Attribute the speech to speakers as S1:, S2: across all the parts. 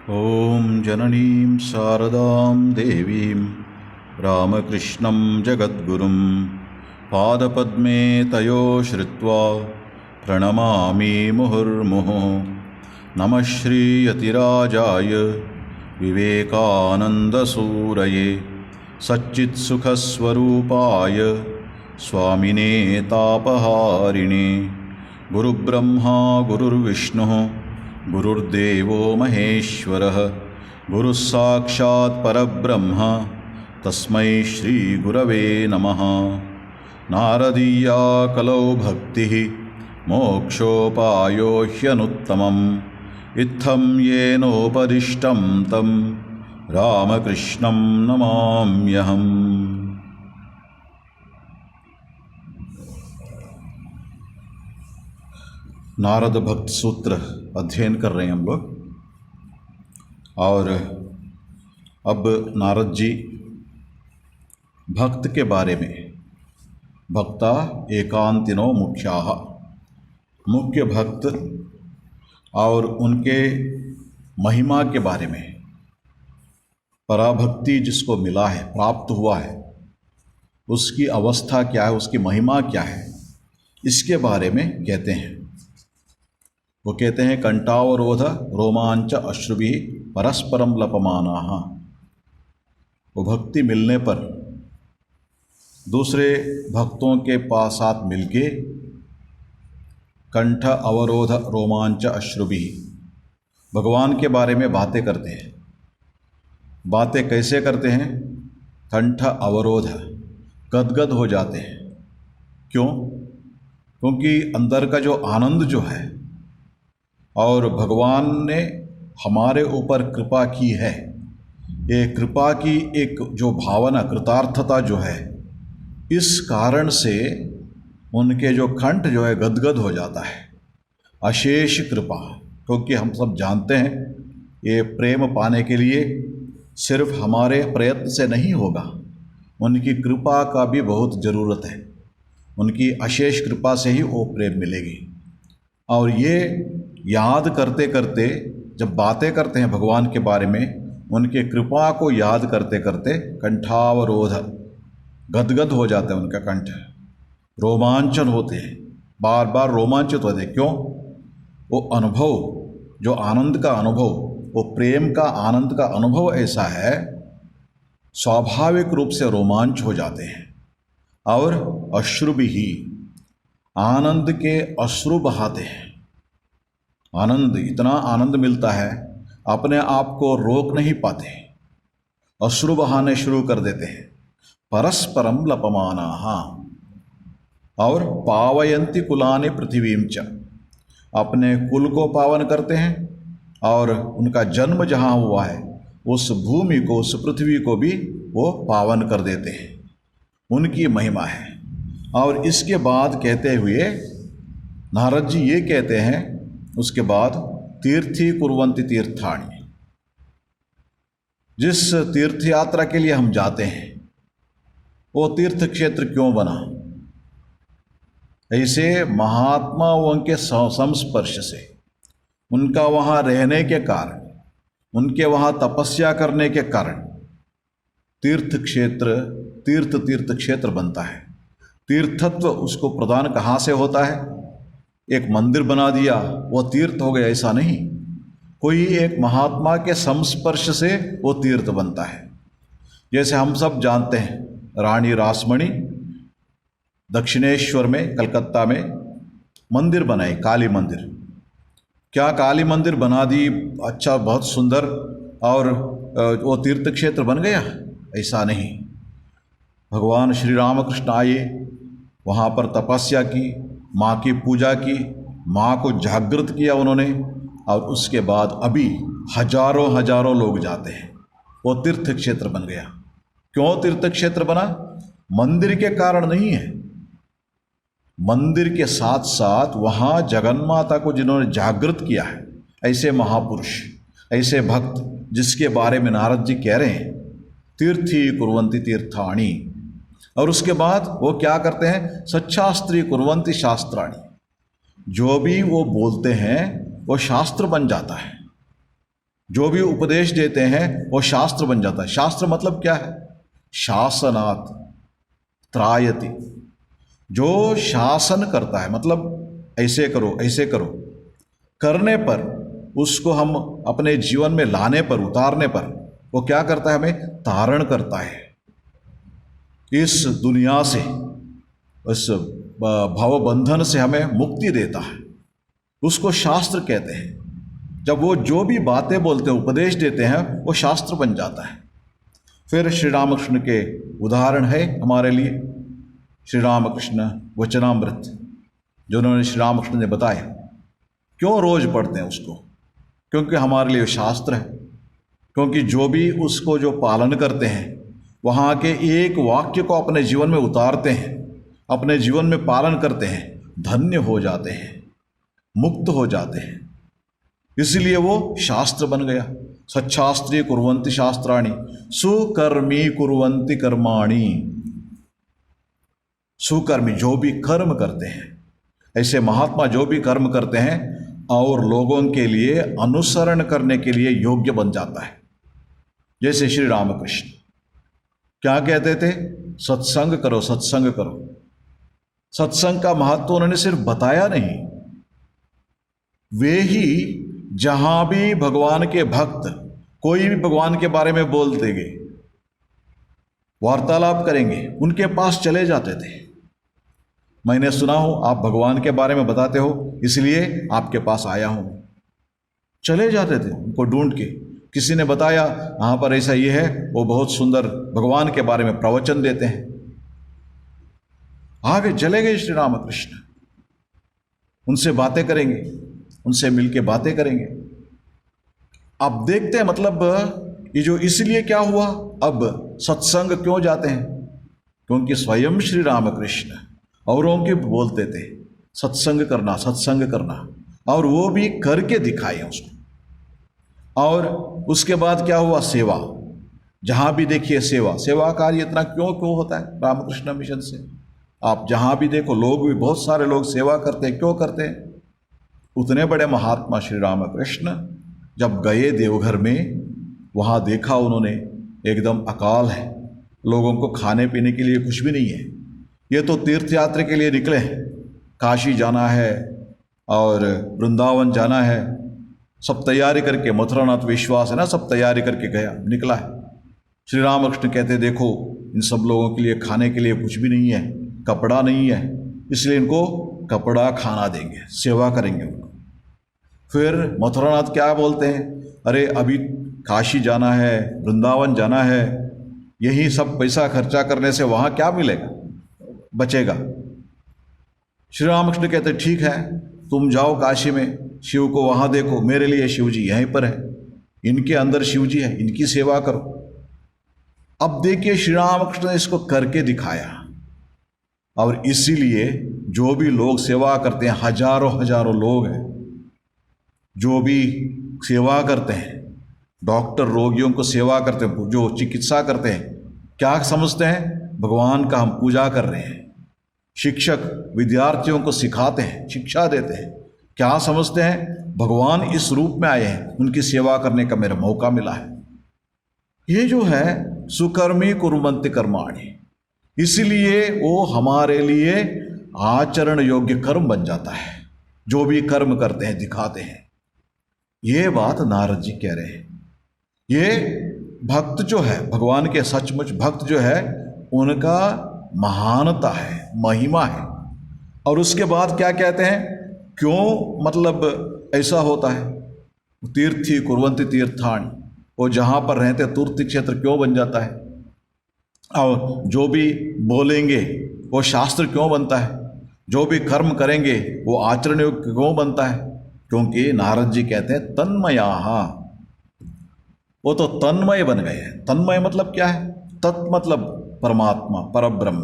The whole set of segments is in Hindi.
S1: ॐ जननीं शारदां देवीं रामकृष्णं जगद्गुरुं पादपद्मे तयो श्रुत्वा प्रणमामि मुहुर्मुहुः। नमः श्रीयतिराजाय विवेकानन्दसूरये सच्चित्सुखस्वरूपाय स्वामिने तापहारिणे। गुरुब्रह्मा गुरुर्विष्णुः गुरुर्देवो महेश्वरः गुरुः साक्षात् परब्रह्म तस्मै श्रीगुरवे नमः। नारदीया कलौ भक्तिः मोक्षोपायो ह्यनुत्तमम् इत्थं येनोपदिष्टं तं रामकृष्णं नमाम्यहम्। नारद भक्त सूत्र अध्ययन कर रहे हैं हम लोग। और अब नारद जी भक्त के बारे में, भक्ता एकांतिनो मुख्याः, मुख्य भक्त और उनके महिमा के बारे में, पराभक्ति जिसको मिला है, प्राप्त हुआ है, उसकी अवस्था क्या है, उसकी महिमा क्या है, इसके बारे में कहते हैं। वो कहते हैं कंठावरोध रोमांच अश्रुभिः परस्परम लपमानाः। वो भक्ति मिलने पर दूसरे भक्तों के पास साथ मिलके कंठ अवरोध रोमांच अश्रुभिः भगवान के बारे में बातें करते हैं। बातें कैसे करते हैं? कंठ अवरोध, गदगद हो जाते हैं। क्यों? क्योंकि अंदर का जो आनंद जो है और भगवान ने हमारे ऊपर कृपा की है, ये कृपा की एक जो भावना, कृतार्थता जो है, इस कारण से उनके जो कंठ जो है गदगद हो जाता है। अशेष कृपा, क्योंकि हम सब जानते हैं ये प्रेम पाने के लिए सिर्फ हमारे प्रयत्न से नहीं होगा, उनकी कृपा का भी बहुत ज़रूरत है। उनकी अशेष कृपा से ही वो प्रेम मिलेगी। और ये याद करते करते जब बातें करते हैं भगवान के बारे में, उनके कृपा को याद करते करते कंठावरोध, गदगद हो जाता है उनका कंठ, रोमांचन होते हैं, बार बार रोमांचित होते हैं। क्यों? वो अनुभव, जो आनंद का अनुभव, वो प्रेम का आनंद का अनुभव ऐसा है, स्वाभाविक रूप से रोमांच हो जाते हैं। और अश्रु भी, आनंद के अश्रु बहाते हैं। आनंद, इतना आनंद मिलता है अपने आप को रोक नहीं पाते, अश्रु बहाने शुरू कर देते हैं। परस्परम लपमानाः और पावयन्ति कुलानि पृथिवीं च, अपने कुल को पावन करते हैं और उनका जन्म जहाँ हुआ है उस भूमि को, उस पृथ्वी को भी वो पावन कर देते हैं। उनकी महिमा है। और इसके बाद कहते हुए नारद जी ये कहते हैं, उसके बाद तीर्थी कुर्वन्ति तीर्थानि, जिस तीर्थ यात्रा के लिए हम जाते हैं वो तीर्थ क्षेत्र क्यों बना? ऐसे महात्माओं के संस्पर्श से, उनका वहाँ रहने के कारण, उनके वहाँ तपस्या करने के कारण तीर्थ क्षेत्र, तीर्थ क्षेत्र बनता है। तीर्थत्व उसको प्रदान कहाँ से होता है? एक मंदिर बना दिया वो तीर्थ हो गया, ऐसा नहीं। कोई एक महात्मा के संस्पर्श से वो तीर्थ बनता है। जैसे हम सब जानते हैं रानी रासमणी दक्षिणेश्वर में, कलकत्ता में मंदिर बनाई, काली मंदिर। क्या काली मंदिर बना दी, अच्छा, बहुत सुंदर, और वो तीर्थ क्षेत्र बन गया? ऐसा नहीं। भगवान श्री रामकृष्ण आए, वहाँ पर तपस्या की, माँ की पूजा की, माँ को जागृत किया उन्होंने, और उसके बाद अभी हजारों हजारों लोग जाते हैं। वो तीर्थ क्षेत्र बन गया। क्यों तीर्थ क्षेत्र बना? मंदिर के कारण नहीं है। मंदिर के साथ साथ वहाँ जगन्माता को जिन्होंने जागृत किया है, ऐसे महापुरुष, ऐसे भक्त, जिसके बारे में नारद जी कह रहे हैं तीर्थी कुर्वन्ति तीर्थानि। और उसके बाद वो क्या करते हैं? सच्छास्त्री कुर्वन्ति शास्त्राणि, जो भी वो बोलते हैं वो शास्त्र बन जाता है। जो भी उपदेश देते हैं वो शास्त्र बन जाता है। शास्त्र मतलब क्या है? शासनात् त्रायति, जो शासन करता है, मतलब ऐसे करो ऐसे करो, करने पर उसको हम अपने जीवन में लाने पर, उतारने पर वो क्या करता है? हमें तारण करता है इस दुनिया से, इस भवबंधन से हमें मुक्ति देता है, उसको शास्त्र कहते हैं। जब वो जो भी बातें बोलते हैं, उपदेश देते हैं, वो शास्त्र बन जाता है। फिर श्री रामकृष्ण के उदाहरण है हमारे लिए, श्री रामकृष्ण वचनामृत, जो उन्होंने श्री रामकृष्ण ने बताया। क्यों रोज पढ़ते हैं उसको? क्योंकि हमारे लिए शास्त्र है। क्योंकि जो भी उसको जो पालन करते हैं, वहाँ के एक वाक्य को अपने जीवन में उतारते हैं, अपने जीवन में पालन करते हैं, धन्य हो जाते हैं, मुक्त हो जाते हैं। इसलिए वो शास्त्र बन गया। सच्छास्त्री कुर्वन्ति शास्त्राणि सुकर्मी कुर्वन्ति कर्माणि। सुकर्मी जो भी कर्म करते हैं, ऐसे महात्मा जो भी कर्म करते हैं और लोगों के लिए अनुसरण करने के लिए योग्य बन जाता है। जैसे श्री रामकृष्ण क्या कहते थे? सत्संग करो, सत्संग करो। सत्संग का महत्व उन्होंने सिर्फ बताया नहीं, वे ही जहां भी भगवान के भक्त कोई भी भगवान के बारे में बोल देंगे, वार्तालाप करेंगे, उनके पास चले जाते थे। मैंने सुना हो आप भगवान के बारे में बताते हो, इसलिए आपके पास आया हूं। चले जाते थे उनको ढूंढ के। किसी ने बताया यहाँ पर ऐसा ये है, वो बहुत सुंदर भगवान के बारे में प्रवचन देते हैं, आगे चले गए श्री रामकृष्ण, उनसे बातें करेंगे, उनसे मिलके बातें करेंगे। अब देखते हैं मतलब ये जो इसलिए क्या हुआ, अब सत्संग क्यों जाते हैं? क्योंकि स्वयं श्री रामकृष्ण औरों के बोलते थे सत्संग करना, सत्संग करना, और वो भी करके दिखाए उसको। और उसके बाद क्या हुआ? सेवा। जहां भी देखिए सेवा, सेवा कार्य इतना क्यों क्यों होता है रामकृष्ण मिशन से? आप जहां भी देखो, लोग भी बहुत सारे लोग सेवा करते हैं। क्यों करते हैं? उतने बड़े महात्मा श्री रामकृष्ण जब गए देवघर में, वहाँ देखा उन्होंने एकदम अकाल है, लोगों को खाने पीने के लिए कुछ भी नहीं है। ये तो तीर्थ यात्रा के लिए निकले हैं, काशी जाना है और वृंदावन जाना है, सब तैयारी करके, मथुरानाथ विश्वास है ना, सब तैयारी करके गया निकला है। श्री रामकृष्ण कहते देखो इन सब लोगों के लिए खाने के लिए कुछ भी नहीं है, कपड़ा नहीं है, इसलिए इनको कपड़ा खाना देंगे, सेवा करेंगे उनको। फिर मथुरानाथ क्या बोलते हैं? अरे अभी काशी जाना है, वृंदावन जाना है, यही सब पैसा खर्चा करने से वहाँ क्या मिलेगा, बचेगा। श्री रामकृष्ण कहते ठीक है, तुम जाओ काशी में, शिव को वहाँ देखो, मेरे लिए शिव जी यहीं पर है, इनके अंदर शिव जी है, इनकी सेवा करो। अब देखिए श्री रामकृष्ण ने इसको करके दिखाया, और इसीलिए जो भी लोग सेवा करते हैं, हजारों हजारों लोग हैं जो भी सेवा करते हैं, डॉक्टर रोगियों को सेवा करते हैं, जो चिकित्सा करते हैं, क्या समझते हैं? भगवान का हम पूजा कर रहे हैं। शिक्षक विद्यार्थियों को सिखाते हैं, शिक्षा देते हैं, क्या समझते हैं? भगवान इस रूप में आए हैं, उनकी सेवा करने का मेरा मौका मिला है। ये जो है सुकर्मी कुर्वन्ति कर्माणि, इसलिए वो हमारे लिए आचरण योग्य कर्म बन जाता है। जो भी कर्म करते हैं, दिखाते हैं। ये बात नारद जी कह रहे हैं। ये भक्त जो है, भगवान के सचमुच भक्त जो है, उनका महानता है, महिमा है। और उसके बाद क्या कहते हैं? क्यों मतलब ऐसा होता है? तीर्थी कुर्वन्ति तीर्थानि, वो जहाँ पर रहते तीर्थ क्षेत्र क्यों बन जाता है? और जो भी बोलेंगे वो शास्त्र क्यों बनता है? जो भी कर्म करेंगे वो आचरण योग्य क्यों बनता है? क्योंकि नारद जी कहते हैं तन्मयाः, वो तो तन्मय बन गए हैं। तन्मय मतलब क्या है? तत् मतलब परमात्मा, परब्रह्म,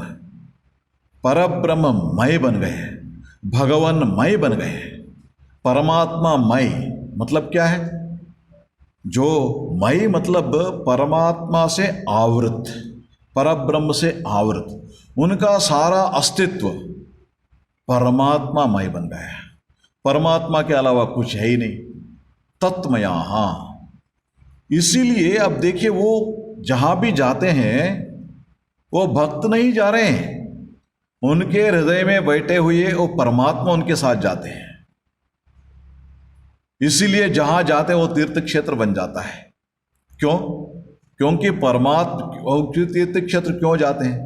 S1: परब्रह्ममय बन गए हैं, भगवानमय बन गए हैं। परमात्मामय मतलब क्या है? जो मय मतलब परमात्मा से आवृत, परब्रह्म से आवृत, उनका सारा अस्तित्व परमात्मामय बन गया है। परमात्मा के अलावा कुछ है ही नहीं। तत्मयाः, इसीलिए अब देखिए, वो जहां भी जाते हैं वो भक्त नहीं जा रहे हैं, उनके हृदय में बैठे हुए वो परमात्मा उनके साथ जाते हैं। इसीलिए जहां जाते हैं वो तीर्थ क्षेत्र बन जाता है। क्यों? क्योंकि परमात्मा तीर्थ क्षेत्र क्यों जाते हैं?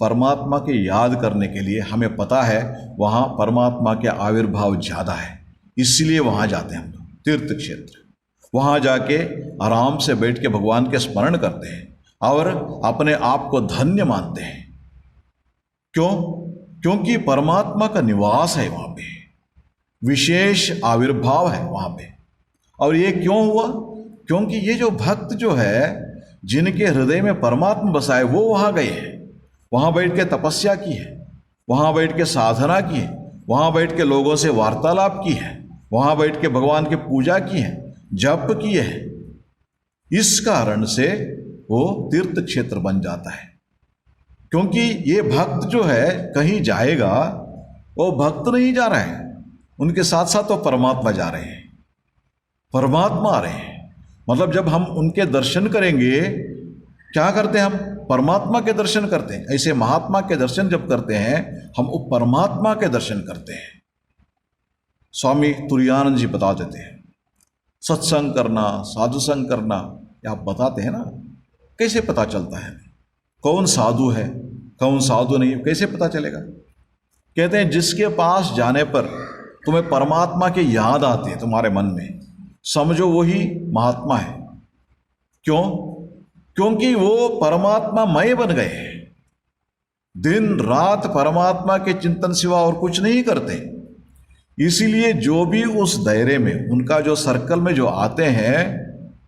S1: परमात्मा की याद करने के लिए। हमें पता है वहाँ परमात्मा के आविर्भाव ज़्यादा है, इसलिए वहाँ जाते हैं हम लोग तीर्थ क्षेत्र। वहाँ जाके आराम से बैठ के भगवान के स्मरण करते हैं और अपने आप को धन्य मानते हैं। क्यों? क्योंकि परमात्मा का निवास है वहाँ पे, विशेष आविर्भाव है वहाँ पे। और ये क्यों हुआ? क्योंकि ये जो भक्त जो है, जिनके हृदय में परमात्मा बसा है, वो वहाँ गए हैं, वहाँ बैठ के तपस्या की है, वहाँ बैठ के साधना की है, वहाँ बैठ के लोगों से वार्तालाप की है, वहाँ बैठ के भगवान की पूजा की है, जप किए है। इस कारण से वो तीर्थ क्षेत्र बन जाता है। क्योंकि ये भक्त जो है कहीं जाएगा, वो भक्त नहीं जा रहा है, उनके साथ साथ वो परमात्मा जा रहे हैं, परमात्मा आ रहे हैं। मतलब जब हम उनके दर्शन करेंगे, क्या करते हैं हम? परमात्मा के दर्शन करते हैं। ऐसे महात्मा के दर्शन जब करते हैं हम, वो परमात्मा के दर्शन करते हैं। स्वामी तुरानंद जी बता देते हैं, सत्संग करना, साधु संग करना, ये आप बताते हैं ना, कैसे पता चलता है कौन साधु है कौन साधु नहीं, कैसे पता चलेगा? कहते हैं जिसके पास जाने पर तुम्हें परमात्मा की याद आती है तुम्हारे मन में, समझो वही महात्मा है। क्यों? क्योंकि वो परमात्मा मय बन गए हैं, दिन रात परमात्मा के चिंतन सिवा और कुछ नहीं करते। इसीलिए जो भी उस दायरे में, उनका जो सर्कल में जो आते हैं,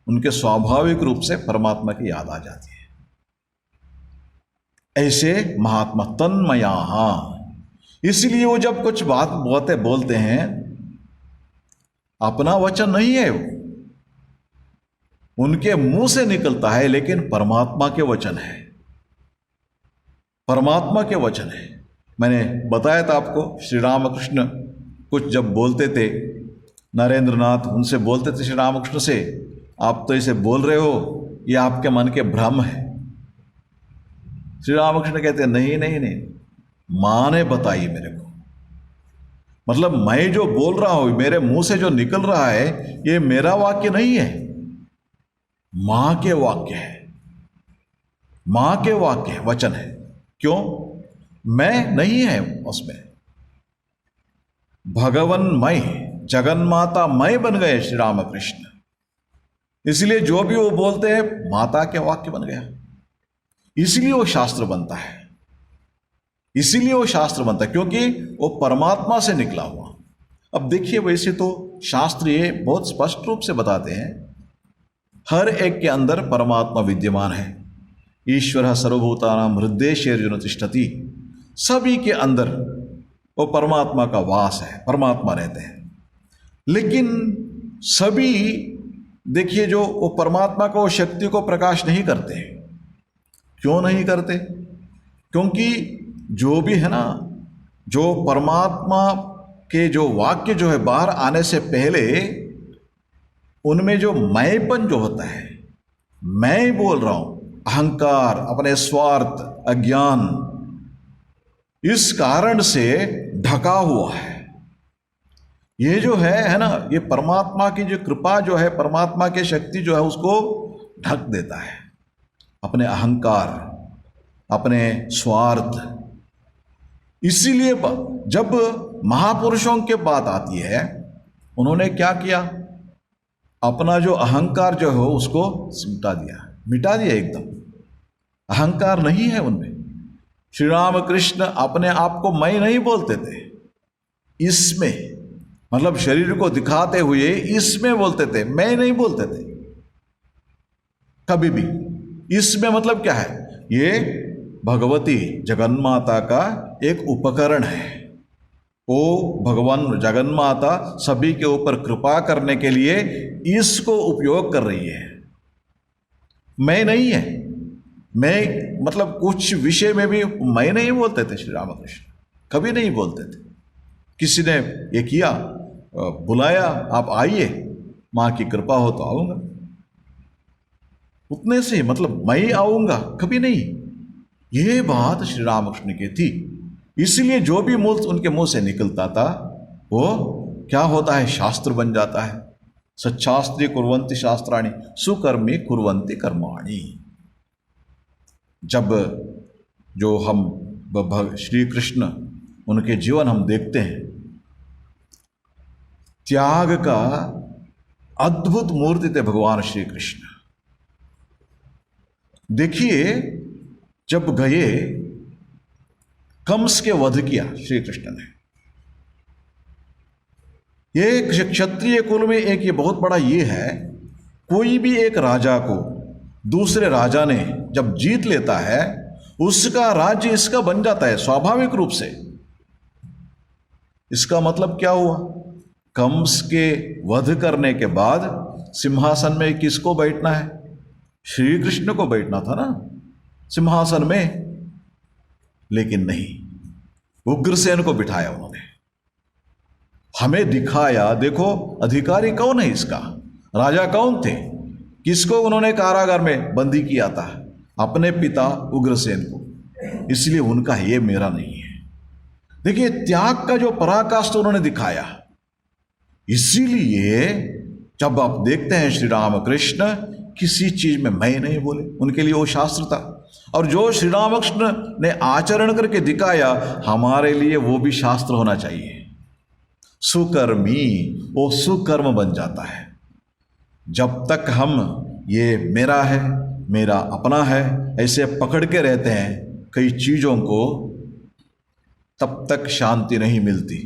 S1: उनके स्वाभाविक रूप से परमात्मा की याद आ जाती है। ऐसे महात्मा तन्मया। इसलिए वो जब कुछ बातें बोलते हैं, अपना वचन नहीं है वो, उनके मुंह से निकलता है, लेकिन परमात्मा के वचन है, परमात्मा के वचन है। मैंने बताया था आपको, श्री रामकृष्ण कुछ जब बोलते थे, नरेंद्र नाथ उनसे बोलते थे श्री रामकृष्ण से, आप तो इसे बोल रहे हो, ये आपके मन के भ्रम है। श्री रामकृष्ण कहते हैं नहीं नहीं नहीं, माँ ने बताई मेरे को, मतलब मैं जो बोल रहा हूं, मेरे मुंह से जो निकल रहा है, ये मेरा वाक्य नहीं है, मां के वाक्य है, मां के वाक्य है, वचन है। क्यों? मैं नहीं है उसमें, भगवन मय, जगन्माता मय बन गए श्री रामकृष्ण। इसलिए जो भी वो बोलते हैं माता के वाक्य बन गया, इसलिए वो शास्त्र बनता है, इसीलिए वो शास्त्र बनता है, क्योंकि वो परमात्मा से निकला हुआ। अब देखिए, वैसे तो शास्त्र ये बहुत स्पष्ट रूप से बताते हैं, हर एक के अंदर परमात्मा विद्यमान है। ईश्वर सर्वभूतानां हृदयेषु तिष्ठति, सभी के अंदर वो परमात्मा का वास है, परमात्मा रहते हैं। लेकिन सभी देखिए, जो वो परमात्मा को, शक्ति को प्रकाश नहीं करते। क्यों नहीं करते? क्योंकि जो भी है ना, जो परमात्मा के जो वाक्य जो है बाहर आने से पहले, उनमें जो मैंपन जो होता है, मैं बोल रहा हूं, अहंकार, अपने स्वार्थ, अज्ञान, इस कारण से ढका हुआ है। ये जो है ना, ये परमात्मा की जो कृपा जो है, परमात्मा की शक्ति जो है, उसको ढक देता है, अपने अहंकार, अपने स्वार्थ। इसीलिए जब महापुरुषों के बात आती है, उन्होंने क्या किया? अपना जो अहंकार जो है उसको सिमटा दिया, मिटा दिया एकदम, अहंकार नहीं है उनमें। श्री रामकृष्ण अपने आप को मैं नहीं बोलते थे, इसमें, मतलब शरीर को दिखाते हुए इसमें बोलते थे, मैं नहीं बोलते थे कभी भी। इसमें मतलब क्या है? ये भगवती जगन्माता का एक उपकरण है। वो भगवान जगन्माता सभी के ऊपर कृपा करने के लिए इसको उपयोग कर रही है, मैं नहीं है। मैं मतलब कुछ विषय में भी मैं नहीं बोलते थे श्री रामकृष्ण, कभी नहीं बोलते थे। किसी ने ये किया, बुलाया, आप आइए, माँ की कृपा हो तो आऊँगा, उतने से, मतलब मैं आऊंगा कभी नहीं। ये बात श्री रामकृष्ण की थी। इसलिए जो भी मूल उनके मुंह से निकलता था वो क्या होता है, शास्त्र बन जाता है। सच्छास्त्री कुर्वन्ति शास्त्राणि सुकर्मी कुर्वन्ति कर्माणि। जब जो हम श्री कृष्ण उनके जीवन हम देखते हैं, त्याग का अद्भुत मूर्ति थे भगवान श्री कृष्ण। देखिए, जब गए कंस के वध किया श्री कृष्ण ने। ये क्षत्रिय कुल में एक ये बहुत बड़ा ये है, कोई भी एक राजा को दूसरे राजा ने जब जीत लेता है, उसका राज्य इसका बन जाता है स्वाभाविक रूप से। इसका मतलब क्या हुआ, कंस के वध करने के बाद सिंहासन में किसको बैठना है, श्री कृष्ण को बैठना था ना सिंहासन में। लेकिन नहीं, उग्रसेन को बिठाया उन्होंने। हमें दिखाया, देखो अधिकारी कौन है इसका, राजा कौन थे, किसको उन्होंने कारागार में बंदी किया था, अपने पिता उग्रसेन को। इसलिए उनका ये मेरा नहीं है। देखिए, त्याग का जो पराकाष्ठा उन्होंने दिखाया। इसीलिए जब आप देखते हैं श्री रामकृष्ण किसी चीज में मैं नहीं बोले, उनके लिए वो शास्त्र था। और जो श्री रामकृष्ण ने आचरण करके दिखाया, हमारे लिए वो भी शास्त्र होना चाहिए। सुकर्मी, वो सुकर्म बन जाता है। जब तक हम ये मेरा है, मेरा अपना है ऐसे पकड़ के रहते हैं कई चीजों को, तब तक शांति नहीं मिलती।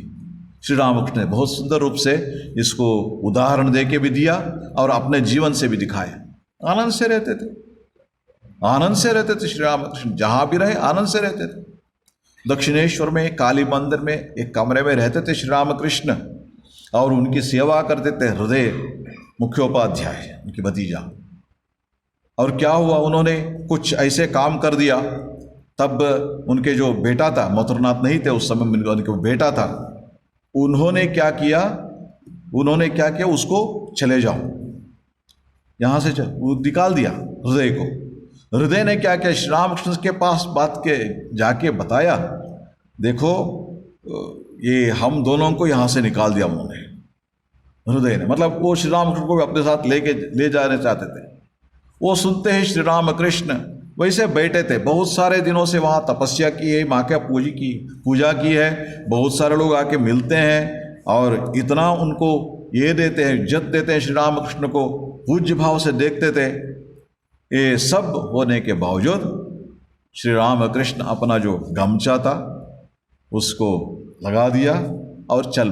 S1: श्री रामकृष्ण ने बहुत सुंदर रूप से इसको उदाहरण दे के भी दिया और अपने जीवन से भी दिखाया। आनंद से रहते थे, आनंद से रहते थे श्री रामकृष्ण, जहां भी रहे आनंद से रहते थे। दक्षिणेश्वर में काली मंदिर में एक कमरे में रहते थे श्री रामकृष्ण, और उनकी सेवा करते थे हृदय मुख्योपाध्याय, उनकी भतीजा। और क्या हुआ, उन्होंने कुछ ऐसे काम कर दिया, तब उनके जो बेटा था, मथुरनाथ नहीं थे उस समय, उनके बेटा था, उन्होंने क्या किया, उसको चले जाओ यहां से, वो निकाल दिया हृदय को। हृदय ने क्या किया, श्री रामकृष्ण के पास बात के जाके बताया, देखो ये हम दोनों को यहां से निकाल दिया उन्होंने, हृदय ने। मतलब वो श्री रामकृष्ण को भी अपने साथ ले जाना चाहते थे। वो सुनते हैं श्री रामकृष्ण वैसे बैठे थे, बहुत सारे दिनों से वहाँ तपस्या की है, माँ का पूजा की है, बहुत सारे लोग आके मिलते हैं और इतना उनको ये देते हैं, इज्जत देते हैं, श्री रामकृष्ण को पूज्य भाव से देखते थे। ये सब होने के बावजूद श्री रामकृष्ण अपना जो गमछा था उसको लगा दिया और चल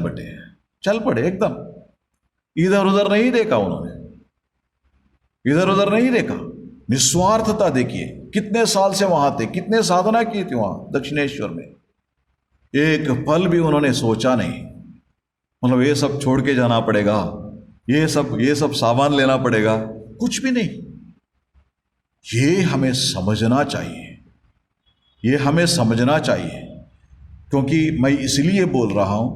S1: पड़े एकदम। इधर उधर नहीं देखा उन्होंने, इधर उधर नहीं देखा। निस्वार्थता देखिए, कितने साल से वहां थे, कितने साधना की थी वहां दक्षिणेश्वर में, एक पल भी उन्होंने सोचा नहीं, मतलब ये सब छोड़ के जाना पड़ेगा, ये सब सामान लेना पड़ेगा, कुछ भी नहीं। ये हमें समझना चाहिए, ये हमें समझना चाहिए। क्योंकि मैं इसलिए बोल रहा हूं,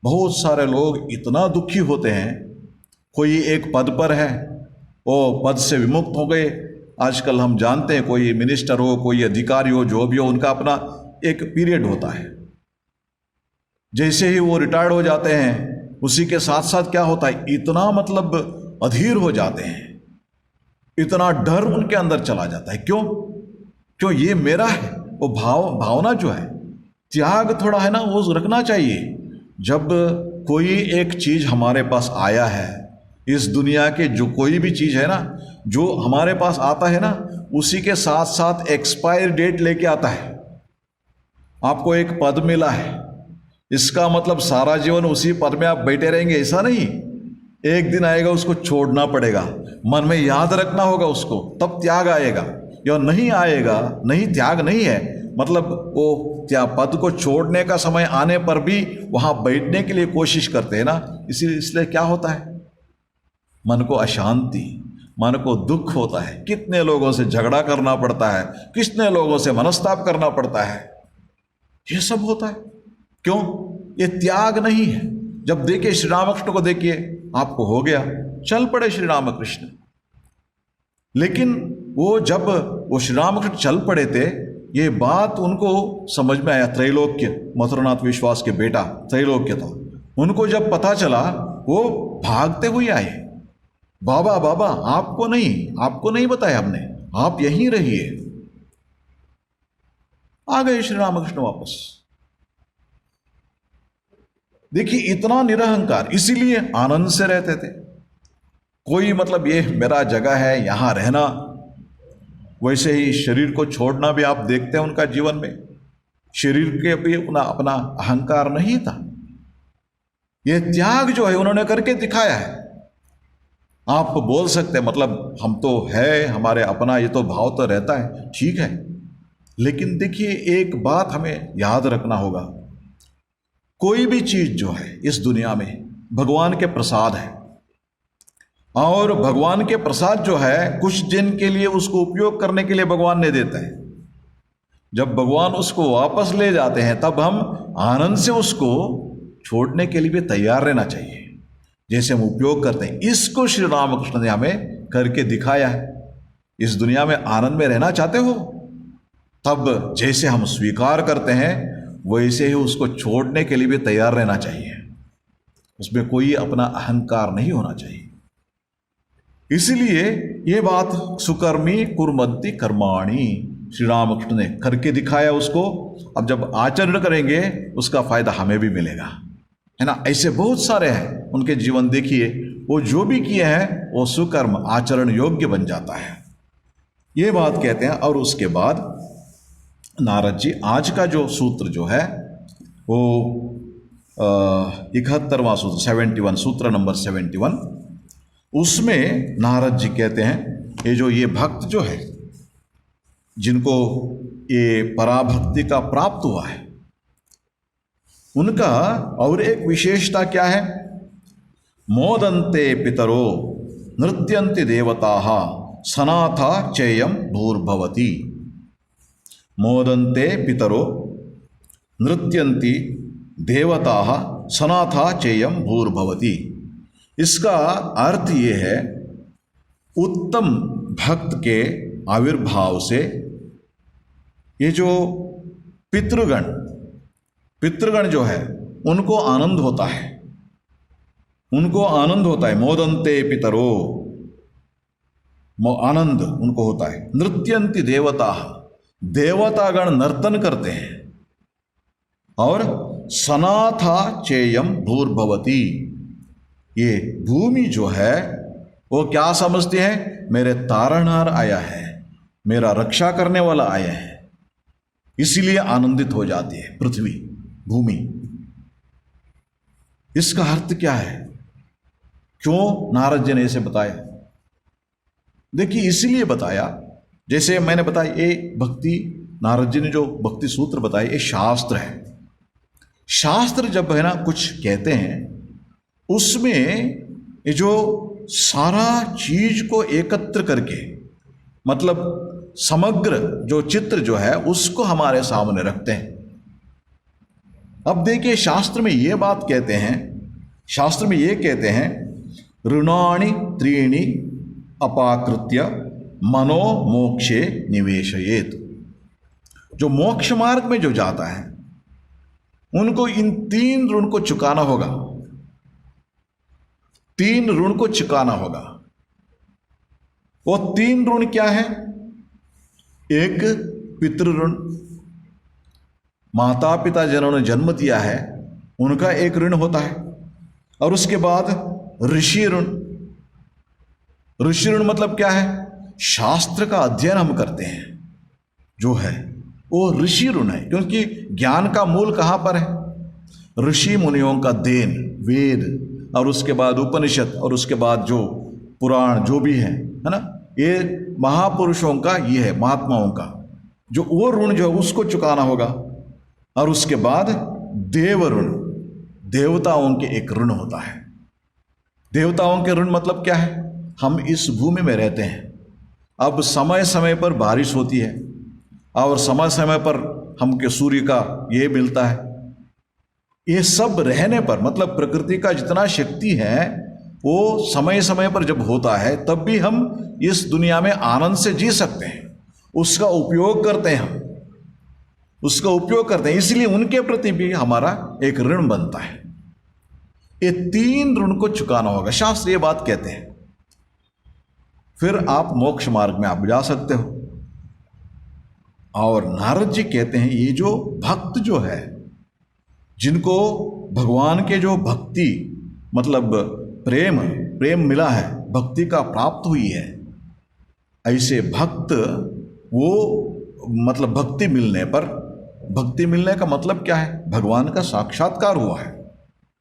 S1: बहुत सारे लोग इतना दुखी होते हैं, कोई एक पद पर है, वो पद से विमुक्त हो गए। आजकल हम जानते हैं, कोई मिनिस्टर हो, कोई अधिकारी हो, जो भी हो, उनका अपना एक पीरियड होता है। जैसे ही वो रिटायर्ड हो जाते हैं, उसी के साथ साथ क्या होता है, इतना मतलब अधीर हो जाते हैं, इतना डर उनके अंदर चला जाता है। क्यों ये मेरा है, वो भावना जो है, त्याग थोड़ा है ना, वो रखना चाहिए। जब कोई एक चीज हमारे पास आया है, इस दुनिया के जो कोई भी चीज है ना, जो हमारे पास आता है ना, उसी के साथ साथ एक्सपायर डेट लेके आता है। आपको एक पद मिला है, इसका मतलब सारा जीवन उसी पद में आप बैठे रहेंगे ऐसा नहीं। एक दिन आएगा, उसको छोड़ना पड़ेगा, मन में याद रखना होगा उसको, तब त्याग आएगा। या नहीं आएगा, नहीं, त्याग नहीं है, मतलब वो पद को छोड़ने का समय आने पर भी वहां बैठने के लिए कोशिश करते हैं ना। इसलिए क्या होता है, मन को अशांति, मन को दुख होता है, कितने लोगों से झगड़ा करना पड़ता है, कितने लोगों से मनस्ताप करना पड़ता है, ये सब होता है। क्यों, ये त्याग नहीं है। जब देखिए श्री रामकृष्ण को, देखिए आपको हो गया, चल पड़े श्री रामकृष्ण। लेकिन वो जब वो श्री रामकृष्ण चल पड़े थे, ये बात उनको समझ में आया। त्रैलोक्य, मथुरानाथ विश्वास के बेटा त्रैलोक्य था, उनको जब पता चला वो भागते हुए आए। बाबा बाबा आपको नहीं बताया हमने, आप यहीं रहिए। आ गए श्री रामकृष्ण वापस। देखिए इतना निरहंकार, इसीलिए आनंद से रहते थे। कोई मतलब ये मेरा जगह है यहां रहना, वैसे ही शरीर को छोड़ना भी आप देखते हैं उनका जीवन में। शरीर के भी अपना अहंकार नहीं था। ये त्याग जो है उन्होंने करके दिखाया है। आप बोल सकते हैं मतलब हम तो है, हमारे अपना ये तो भाव तो रहता है, ठीक है। लेकिन देखिए एक बात हमें याद रखना होगा, कोई भी चीज जो है इस दुनिया में भगवान के प्रसाद है, और भगवान के प्रसाद जो है कुछ दिन के लिए उसको उपयोग करने के लिए भगवान ने देता है। जब भगवान उसको वापस ले जाते हैं तब हम आनंद से उसको छोड़ने के लिए भी तैयार रहना चाहिए। जैसे हम उपयोग करते हैं, इसको श्री रामकृष्ण ने हमें करके दिखाया है। इस दुनिया में आनंद में रहना चाहते हो, तब जैसे हम स्वीकार करते हैं वैसे ही उसको छोड़ने के लिए भी तैयार रहना चाहिए। उसमें कोई अपना अहंकार नहीं होना चाहिए। इसीलिए ये बात सुकर्मी कुर्वन्ति कर्माणि श्री रामकृष्ण ने करके दिखाया उसको। अब जब आचरण करेंगे उसका फायदा हमें भी मिलेगा, है ना। ऐसे बहुत सारे हैं उनके जीवन देखिए, वो जो भी किए हैं वो सुकर्म आचरण योग्य बन जाता है, ये बात कहते हैं। और उसके बाद नारद जी आज का जो सूत्र जो है वो 71वां सूत्र 71, सूत्र नंबर 71, उसमें नारद जी कहते हैं ये भक्त जो है जिनको ये पराभक्ति का प्राप्त हुआ है, उनका और एक विशेषता क्या है। मोदन्ते पितरो नृत्यन्ति देवताः सनाथा चेयम भूर्भवति। मोदन्ते पितरो नृत्यन्ति देवताः सनाथा चेयम भूर्भवति। इसका अर्थ ये है, उत्तम भक्त के आविर्भाव से ये जो पितृगण जो है उनको आनंद होता है, उनको आनंद होता है। मोदन्ते पितरो, आनंद उनको होता है। नृत्यन्ति देवता, देवतागण नर्तन करते हैं। और सनाथा चेयम भूर्भवति, ये भूमि जो है वो क्या समझते हैं, मेरे तारणहार आया है, मेरा रक्षा करने वाला आया है, इसीलिए आनंदित हो जाती है पृथ्वी, भूमि। इसका अर्थ क्या है, क्यों नारद जी ने इसे बताया? देखिए इसलिए बताया, जैसे मैंने बताया ये भक्ति, नारद जी ने जो भक्ति सूत्र बताए ये शास्त्र है। शास्त्र जब है ना कुछ कहते हैं, उसमें ये जो सारा चीज को एकत्र करके, मतलब समग्र जो चित्र जो है उसको हमारे सामने रखते हैं। अब देखिए शास्त्र में ये बात कहते हैं, शास्त्र में ये कहते हैं, ऋणानि त्रीणि अपाकृत्य मनो मोक्षे निवेशयेत। जो मोक्ष मार्ग में जो जाता है उनको इन 3 ऋण को चुकाना होगा, 3 ऋण को चुकाना होगा। वो 3 ऋण क्या है? एक पितृ ऋण, माता पिता जिन्होंने जन्म दिया है उनका एक ऋण होता है। और उसके बाद ऋषि ऋण। ऋषि ऋण मतलब क्या है? शास्त्र का अध्ययन हम करते हैं जो है वो ऋषि ऋण है, क्योंकि ज्ञान का मूल कहां पर है? ऋषि मुनियों का देन, वेद, और उसके बाद उपनिषद, और उसके बाद जो पुराण जो भी है ना, ये महापुरुषों का ये है, महात्माओं का जो वो ऋण जो है उसको चुकाना होगा। और उसके बाद देव ऋण, देवताओं के एक ऋण होता है। देवताओं के ऋण मतलब क्या है? हम इस भूमि में रहते हैं, अब समय समय पर बारिश होती है और समय समय पर हमके सूर्य का ये मिलता है। ये सब रहने पर, मतलब प्रकृति का जितना शक्ति है वो समय समय पर जब होता है तब भी हम इस दुनिया में आनंद से जी सकते हैं, उसका उपयोग करते हैं हम, उसका उपयोग करते हैं, इसलिए उनके प्रति भी हमारा एक ऋण बनता है। ये 3 ऋण को चुकाना होगा, शास्त्र ये बात कहते हैं, फिर आप मोक्ष मार्ग में आप जा सकते हो। और नारद जी कहते हैं ये जो भक्त जो है, जिनको भगवान के जो भक्ति मतलब प्रेम मिला है, भक्ति का प्राप्त हुई है, ऐसे भक्त वो मतलब भक्ति मिलने का मतलब क्या है? भगवान का साक्षात्कार हुआ है,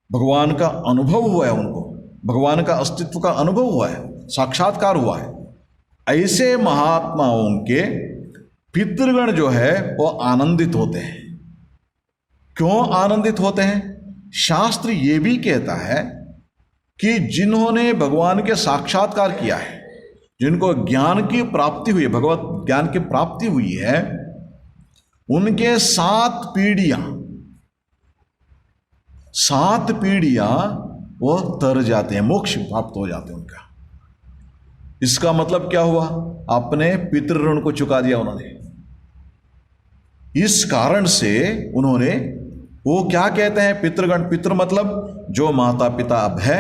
S1: भगवान का अनुभव हुआ है, उनको भगवान का अस्तित्व का अनुभव हुआ है, साक्षात्कार हुआ है। ऐसे महात्माओं के पितृगण जो है वो आनंदित होते हैं। क्यों आनंदित होते हैं? शास्त्र ये भी कहता है कि जिन्होंने भगवान के साक्षात्कार किया है, जिनको ज्ञान की प्राप्ति हुई है, भगवत ज्ञान की प्राप्ति हुई है, उनके 7 पीढ़ियां वो तर जाते हैं, मोक्ष प्राप्त हो जाते हैं उनका। इसका मतलब क्या हुआ? अपने पितृऋण को चुका दिया उन्होंने। इस कारण से उन्होंने, वो क्या कहते हैं पितृगण, पितृ मतलब जो माता पिता अब है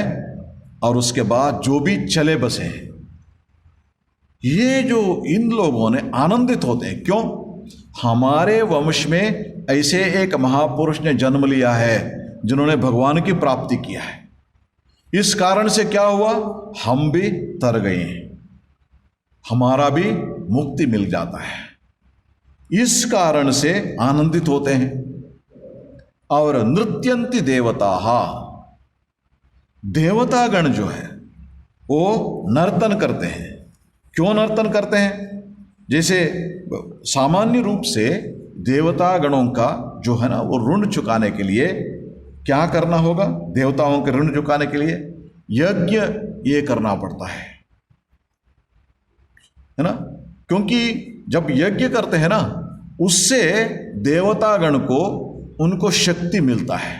S1: और उसके बाद जो भी चले बसे हैं, ये जो इन लोगों ने आनंदित होते हैं। क्यों? हमारे वंश में ऐसे एक महापुरुष ने जन्म लिया है जिन्होंने भगवान की प्राप्ति किया है। इस कारण से क्या हुआ? हम भी तर गए हैं, हमारा भी मुक्ति मिल जाता है। इस कारण से आनंदित होते हैं। और नृत्यंती देवतागण जो है वो नर्तन करते हैं। क्यों नर्तन करते हैं? जैसे सामान्य रूप से देवतागणों का जो है ना, वो ऋण चुकाने के लिए क्या करना होगा? देवताओं के ऋण चुकाने के लिए यज्ञ ये करना पड़ता है ना? क्योंकि जब यज्ञ करते हैं ना, उससे देवतागण को उनको शक्ति मिलता है।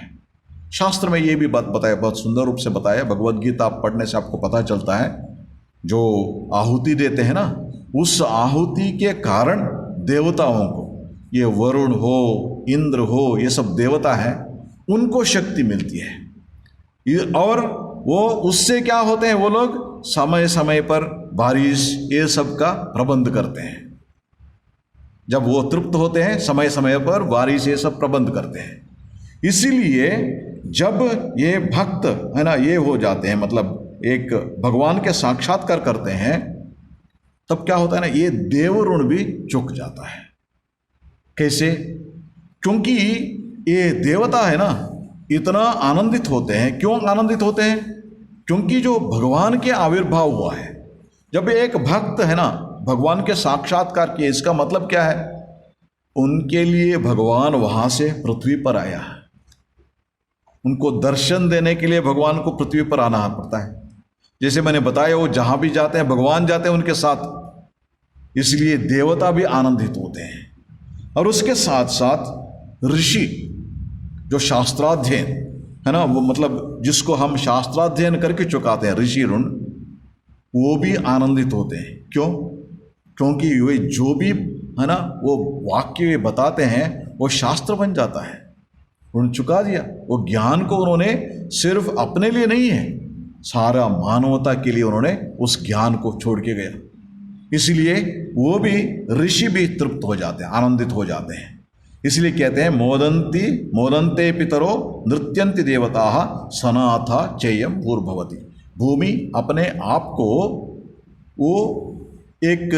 S1: शास्त्र में ये भी बात बताया, बहुत सुंदर रूप से बताया। भगवद गीता पढ़ने से आपको पता चलता है, जो आहुति देते हैं ना, उस आहुति के कारण देवताओं को, ये वरुण हो, इंद्र हो, ये सब देवता हैं, उनको शक्ति मिलती है। और वो उससे क्या होते हैं? वो लोग समय समय पर बारिश ये सब का प्रबंध करते हैं। जब वो तृप्त होते हैं, समय समय पर बारिश ये सब प्रबंध करते हैं। इसीलिए जब ये भक्त है ना, ये हो जाते हैं, मतलब एक भगवान के साक्षात्कार करते हैं, तब क्या होता है ना, ये देव ऋण भी चुक जाता है। कैसे? क्योंकि ये देवता है ना, इतना आनंदित होते हैं। क्यों आनंदित होते हैं? क्योंकि जो भगवान के आविर्भाव हुआ है, जब एक भक्त है ना भगवान के साक्षात्कार किए, इसका मतलब क्या है? उनके लिए भगवान वहां से पृथ्वी पर आया है। उनको दर्शन देने के लिए भगवान को पृथ्वी पर आना पड़ता है। जैसे मैंने बताया, वो जहां भी जाते हैं भगवान जाते हैं उनके साथ, इसलिए देवता भी आनंदित होते हैं। और उसके साथ साथ ऋषि, जो शास्त्राध्ययन है ना, वो मतलब जिसको हम शास्त्राध्ययन करके चुकाते हैं ऋषि ऋण, वो भी आनंदित होते हैं। क्यों? क्योंकि वे जो भी है ना वो वाक्य बताते हैं वो शास्त्र बन जाता है। उन्होंने चुका दिया। वो ज्ञान को उन्होंने सिर्फ अपने लिए नहीं है, सारा मानवता के लिए उन्होंने उस ज्ञान को छोड़ के गया। इसलिए वो भी, ऋषि भी तृप्त हो जाते हैं, आनंदित हो जाते हैं। इसलिए कहते हैं मोदन्ते पितरो नृत्यन्ति देवता सनाथा चेयम भूर्भवति। भूमि अपने आप को वो एक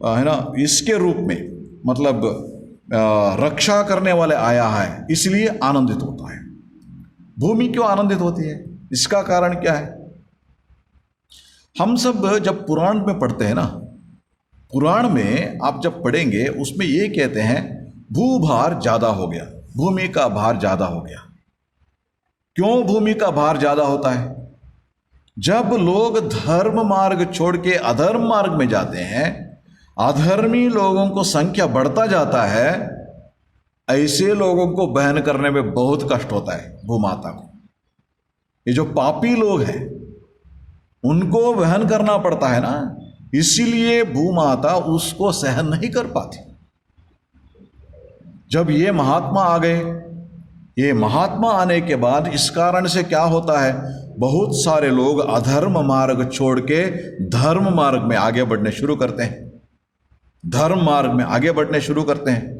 S1: है ना इसके रूप में, मतलब रक्षा करने वाले आया है, इसलिए आनंदित होता है। भूमि क्यों आनंदित होती है? इसका कारण क्या है? हम सब जब पुराण में पढ़ते हैं ना, पुराण में आप जब पढ़ेंगे, उसमें ये कहते हैं भूभार ज्यादा हो गया, भूमि का भार ज्यादा हो गया। क्यों भूमि का भार ज्यादा होता है? जब लोग धर्म मार्ग छोड़ के अधर्म मार्ग में जाते हैं, अधर्मी लोगों को संख्या बढ़ता जाता है, ऐसे लोगों को वहन करने में बहुत कष्ट होता है भूमाता को। ये जो पापी लोग हैं उनको वहन करना पड़ता है ना, इसीलिए भूमाता उसको सहन नहीं कर पाती। जब ये महात्मा आ गए, ये महात्मा आने के बाद इस कारण से क्या होता है, बहुत सारे लोग अधर्म मार्ग छोड़ के धर्म मार्ग में आगे बढ़ने शुरू करते हैं, धर्म मार्ग में आगे बढ़ने शुरू करते हैं।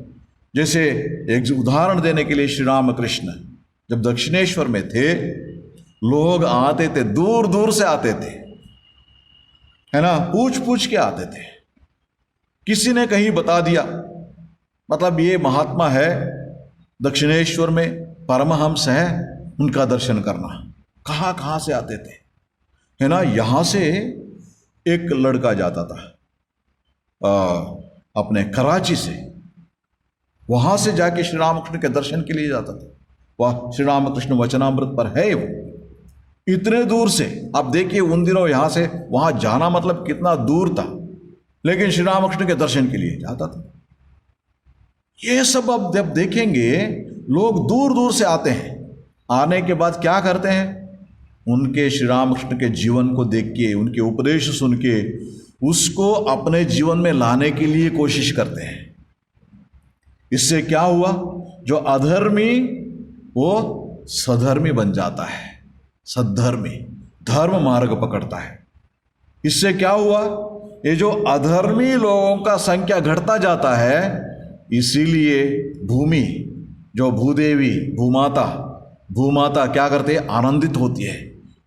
S1: जैसे एक उदाहरण देने के लिए, श्री रामकृष्ण जब दक्षिणेश्वर में थे, लोग आते थे, दूर दूर से आते थे, है ना, पूछ पूछ के आते थे। किसी ने कहीं बता दिया, मतलब ये महात्मा है दक्षिणेश्वर में, परमहंस है, उनका दर्शन करना। कहाँ कहाँ से आते थे, है ना। यहाँ से एक लड़का जाता था अपने कराची से, वहाँ से जाके श्री रामकृष्ण के दर्शन के लिए जाता था। वह श्री रामकृष्ण वचनामृत पर है वो, इतने दूर से। आप देखिए उन दिनों यहाँ से वहाँ जाना मतलब कितना दूर था, लेकिन श्री रामकृष्ण के दर्शन के लिए जाता था। ये सब अब जब देखेंगे, लोग दूर दूर से आते हैं, आने के बाद क्या करते हैं, उनके श्री रामकृष्ण के जीवन को देख के, उनके उपदेश सुन के उसको अपने जीवन में लाने के लिए कोशिश करते हैं। इससे क्या हुआ, जो अधर्मी वो सधर्मी बन जाता है, सद्धर्मी धर्म मार्ग पकड़ता है। इससे क्या हुआ, ये जो अधर्मी लोगों का संख्या घटता जाता है, इसीलिए भूमि, जो भूदेवी भूमाता क्या करते हैं, आनंदित होती है,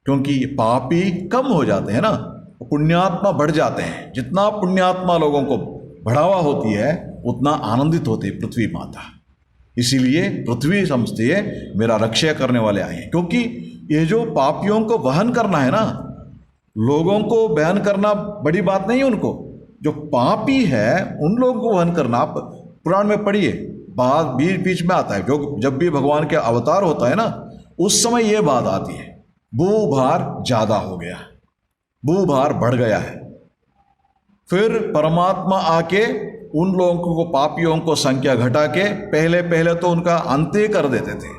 S1: क्योंकि पापी कम हो जाते हैं ना, पुण्यात्मा बढ़ जाते हैं। जितना पुण्यात्मा लोगों को बढ़ावा होती है, उतना आनंदित होती है पृथ्वी माता। इसीलिए पृथ्वी समझती है मेरा रक्षा करने वाले आए हैं, क्योंकि ये जो पापियों को वहन करना है ना, लोगों को वहन करना बड़ी बात नहीं है। उनको जो पापी है उन लोगों को वहन करना, आप पुराण में पढ़िए, बात बीच बीच में आता है। जो जब भी भगवान के अवतार होता है ना, उस समय ये बात आती है, भूभार ज्यादा हो गया, भूभार बढ़ गया है। फिर परमात्मा आके उन लोगों को, पापियों को संख्या घटा के पहले पहले तो उनका अंत ही कर देते थे,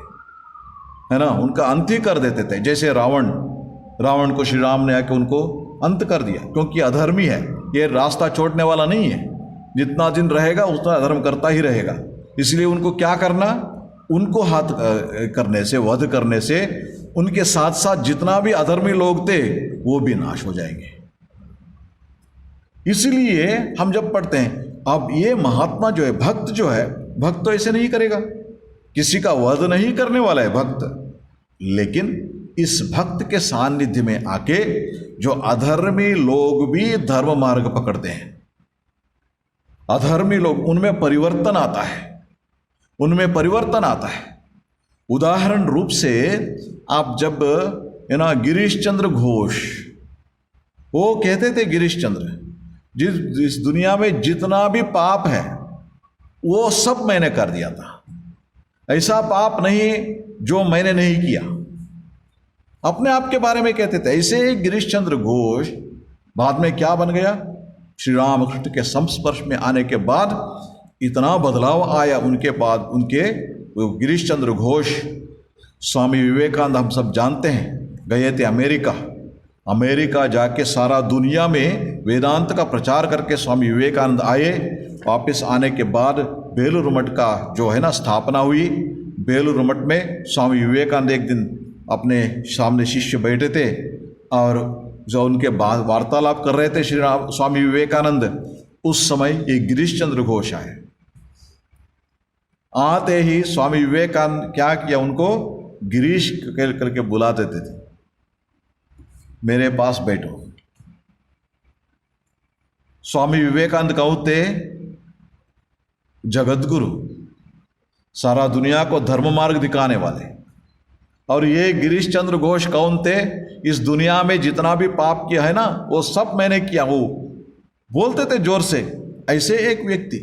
S1: है ना, उनका अंत ही कर देते थे। जैसे रावण को श्री राम ने आके उनको अंत कर दिया, क्योंकि अधर्मी है, ये रास्ता छोड़ने वाला नहीं है, जितना दिन रहेगा उतना अधर्म करता ही रहेगा। इसलिए उनको क्या करना, उनको हाथ करने से, वध करने से उनके साथ साथ जितना भी अधर्मी लोग थे वो भी नाश हो जाएंगे। इसलिए हम जब पढ़ते हैं, अब ये महात्मा जो है, भक्त जो है, भक्त तो ऐसे नहीं करेगा, किसी का वध नहीं करने वाला है भक्त, लेकिन इस भक्त के सानिध्य में आके जो अधर्मी लोग भी धर्म मार्ग पकड़ते हैं, अधर्मी लोग, उनमें परिवर्तन आता है, उनमें परिवर्तन आता है। उदाहरण रूप से आप जब, है ना, गिरीश चंद्र घोष, वो कहते थे, गिरीश चंद्र, जिस दुनिया में जितना भी पाप है वो सब मैंने कर दिया था, ऐसा पाप नहीं जो मैंने नहीं किया, अपने आप के बारे में कहते थे। ऐसे गिरीश चंद्र घोष बाद में क्या बन गया, श्री रामकृष्ण के संस्पर्श में आने के बाद इतना बदलाव आया उनके बाद। उनके गिरीश चंद्र घोष, स्वामी विवेकानंद हम सब जानते हैं, गए थे अमेरिका जाके सारा दुनिया में वेदांत का प्रचार करके स्वामी विवेकानंद आए। वापस आने के बाद बेलूर मठ का जो है ना स्थापना हुई। बेलूर मठ में स्वामी विवेकानंद एक दिन अपने सामने शिष्य बैठे थे और जो उनके बाद वार्तालाप कर रहे थे श्री स्वामी विवेकानंद, उस समय ये गिरीश चंद्र घोष आए। आते ही स्वामी विवेकानंद क्या किया, उनको गिरीश करके बुला देते थे, मेरे पास बैठो। स्वामी विवेकानंद कौन थे, जगतगुरु, सारा दुनिया को धर्म मार्ग दिखाने वाले। और ये गिरीश चंद्र घोष कौन थे, इस दुनिया में जितना भी पाप किया है ना वो सब मैंने किया, वो बोलते थे जोर से। ऐसे एक व्यक्ति,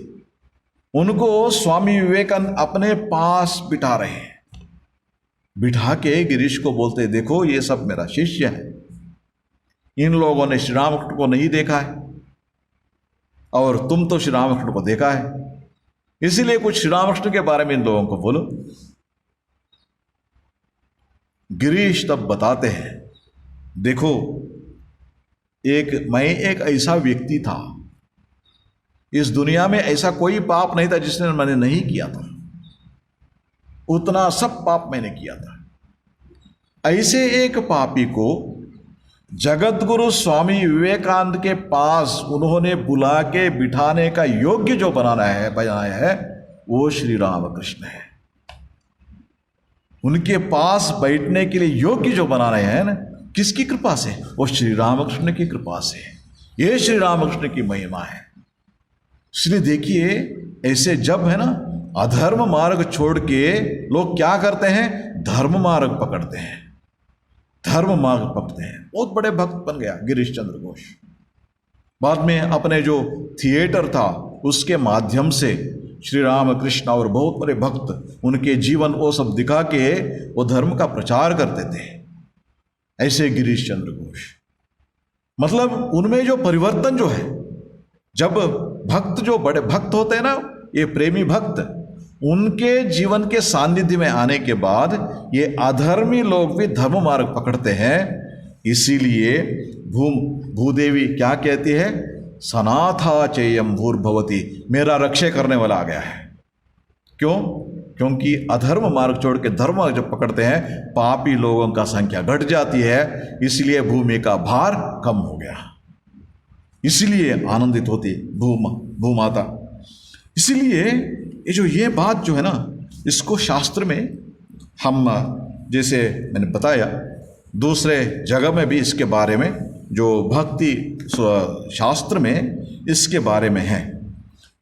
S1: उनको स्वामी विवेकानंद अपने पास बिठा रहे हैं, बिठा के गिरीश को बोलते, देखो ये सब मेरा शिष्य है, इन लोगों ने श्री रामकृष्ण को नहीं देखा है और तुम तो श्री रामकृष्ण को देखा है, इसीलिए कुछ श्री रामकृष्ण के बारे में इन लोगों को बोलो। गिरीश तब बताते हैं, देखो मैं एक ऐसा व्यक्ति था, इस दुनिया में ऐसा कोई पाप नहीं था जिसने मैंने नहीं किया था, उतना सब पाप मैंने किया था। ऐसे एक पापी को जगत गुरु स्वामी विवेकानंद के पास उन्होंने बुला के बिठाने का योग्य जो बनाया है वो श्री रामकृष्ण है। उनके पास बैठने के लिए योग्य जो बना रहे हैं ना, किसकी कृपा से? वो श्री रामकृष्ण की कृपा से। ये श्री रामकृष्ण की महिमा है। इसलिए देखिए, ऐसे जब है ना अधर्म मार्ग छोड़ के लोग क्या करते हैं, धर्म मार्ग पकड़ते हैं, धर्म मार्ग पकड़ते हैं। बहुत बड़े भक्त बन गया गिरीश चंद्र घोष। बाद में अपने जो थिएटर था उसके माध्यम से श्री रामकृष्ण और बहुत बड़े भक्त उनके जीवन वो सब दिखा के वो धर्म का प्रचार करते थे। ऐसे गिरीश चंद्र घोष, मतलब उनमें जो परिवर्तन जो है, जब भक्त जो बड़े भक्त होते हैं ना, ये प्रेमी भक्त, उनके जीवन के सानिध्य में आने के बाद ये अधर्मी लोग भी धर्म मार्ग पकड़ते हैं। इसीलिए भूदेवी क्या कहती है, सनाथा चेयम भूर्भवती, मेरा रक्षे करने वाला आ गया है। क्यों? क्योंकि अधर्म मार्ग छोड़ के धर्म मार्ग जब पकड़ते हैं पापी लोगों का संख्या घट जाती है, इसलिए भूमि का भार कम हो गया, इसलिए आनंदित होती भूमाता। इसलिए ये बात जो है ना, इसको शास्त्र में हम, जैसे मैंने बताया, दूसरे जगह में भी इसके बारे में जो भक्ति शास्त्र में इसके बारे में है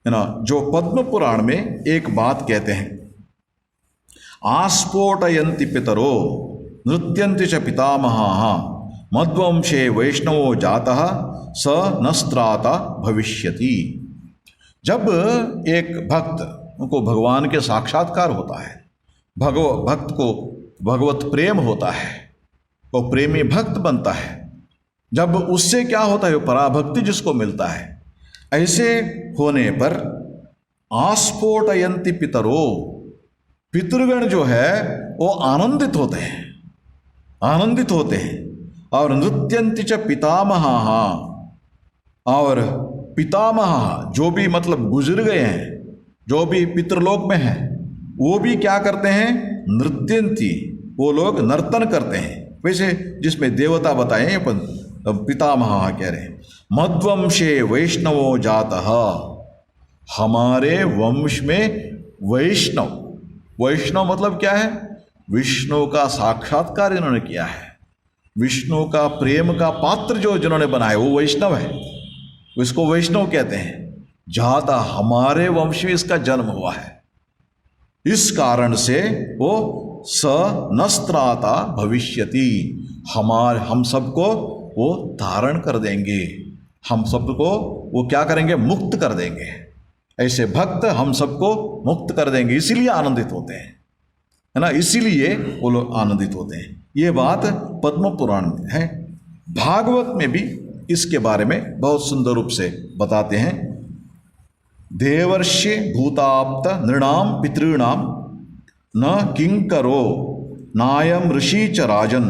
S1: ना। जो पद्म पुराण में एक बात कहते हैं, आस्फोटयन्ति पितरो नृत्यन्ति च पितामहाः मद्वंशे वैष्णवो जातः स नस्त्राता भविष्यति। जब एक भक्त को भगवान के साक्षात्कार होता है, भक्त को भगवत प्रेम होता है, वो प्रेमी भक्त बनता है, जब उससे क्या होता है, वो पराभक्ति जिसको मिलता है, ऐसे होने पर आस्फोटयन्ति पितरो, पितृगण जो है वो आनंदित होते हैं, आनंदित होते हैं। और नृत्यन्ति च पितामहाः, और पितामह जो भी मतलब गुजर गए हैं, जो भी पितृलोक में हैं, वो भी क्या करते हैं, नृत्यन्ति, वो लोग नर्तन करते हैं। वैसे जिसमें देवता बताए अपन पितामह कह रहे हैं। मद्वंशे वैष्णवो जातः, हमारे वंश में वैष्णव, वैष्णव मतलब क्या है, विष्णु का साक्षात्कार इन्होंने किया है, विष्णु का प्रेम का पात्र जो जिन्होंने बनाया वो वैष्णव है, इसको वैष्णव कहते हैं। जाता, हमारे वंश में इसका जन्म हुआ है, इस कारण से वो स नस्त्राता भविष्यति, हम सबको वो धारण कर देंगे, हम सबको वो क्या करेंगे, मुक्त कर देंगे। ऐसे भक्त हम सबको मुक्त कर देंगे, इसीलिए आनंदित होते हैं, है ना, इसीलिए वो लोग आनंदित होते हैं। ये बात पद्म पुराण में है। भागवत में भी इसके बारे में बहुत सुंदर रूप से बताते हैं। देवर्षि भूताप्त नृणाम पितॄणाम न किंकरो नायम ऋषि च राजन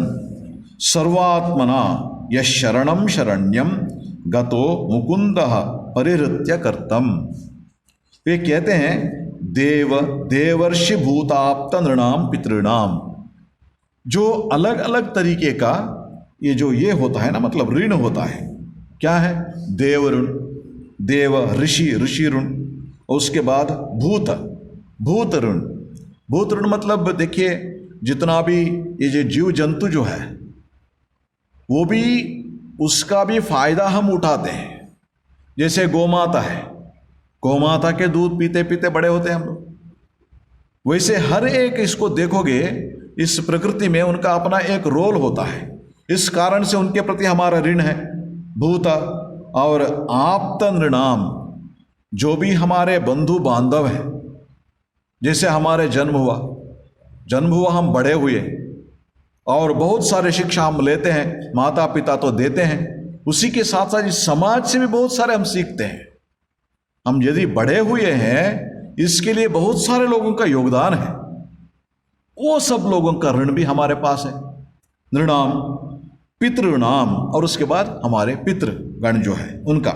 S1: सर्वात्मना यशरणम शरण्यम गतो मुकुंदः परिहृत्य कर्तम। वे कहते हैं देवर्षि भूताप्त नृणाम पितॄणाम, जो अलग अलग तरीके का ये होता है ना, मतलब ऋण होता है। क्या है, देव ऋण, देव ऋषि, ऋषि ऋण, और उसके बाद भूत ऋण। भूत ऋण मतलब देखिए, जितना भी ये जो जीव जंतु जो है वो भी, उसका भी फायदा हम उठाते हैं। जैसे गोमाता है, गोमाता के दूध पीते पीते बड़े होते हैं हम लोग। वैसे हर एक इसको देखोगे, इस प्रकृति में उनका अपना एक रोल होता है, इस कारण से उनके प्रति हमारा ऋण है। भूत और आप्त नृणाम, जो भी हमारे बंधु बांधव हैं, जैसे हमारे जन्म हुआ, हम बड़े हुए और बहुत सारे शिक्षा हम लेते हैं, माता पिता तो देते हैं, उसी के साथ साथ इस समाज से भी बहुत सारे हम सीखते हैं। हम यदि बड़े हुए हैं, इसके लिए बहुत सारे लोगों का योगदान है, वो सब लोगों का ऋण भी हमारे पास है। नृणाम पितृणाम, और उसके बाद हमारे पितृगण जो है उनका,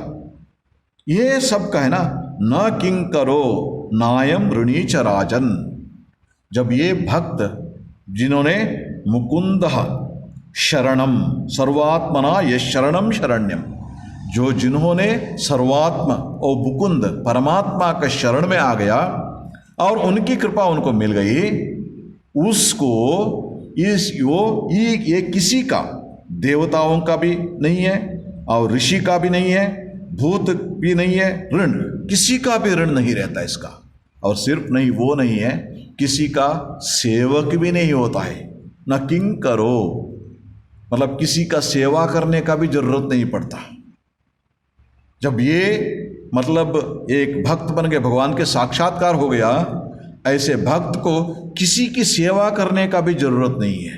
S1: ये सब का है ना, न किंकरो नायम ऋणी च राजन। जब ये भक्त जिन्होंने मुकुंद शरणम सर्वात्मना ये शरणम शरण्यम, जो जिन्होंने सर्वात्मा और मुकुंद परमात्मा का शरण में आ गया और उनकी कृपा उनको मिल गई, उसको ये किसी का, देवताओं का भी नहीं है और ऋषि का भी नहीं है, भूत भी नहीं है, ऋण किसी का भी ऋण नहीं रहता इसका। और सिर्फ नहीं वो नहीं है, किसी का सेवक भी नहीं होता है। न किंकरो मतलब किसी का सेवा करने का भी जरूरत नहीं पड़ता। जब ये मतलब एक भक्त बन गए, भगवान के साक्षात्कार हो गया, ऐसे भक्त को किसी की सेवा करने का भी जरूरत नहीं है।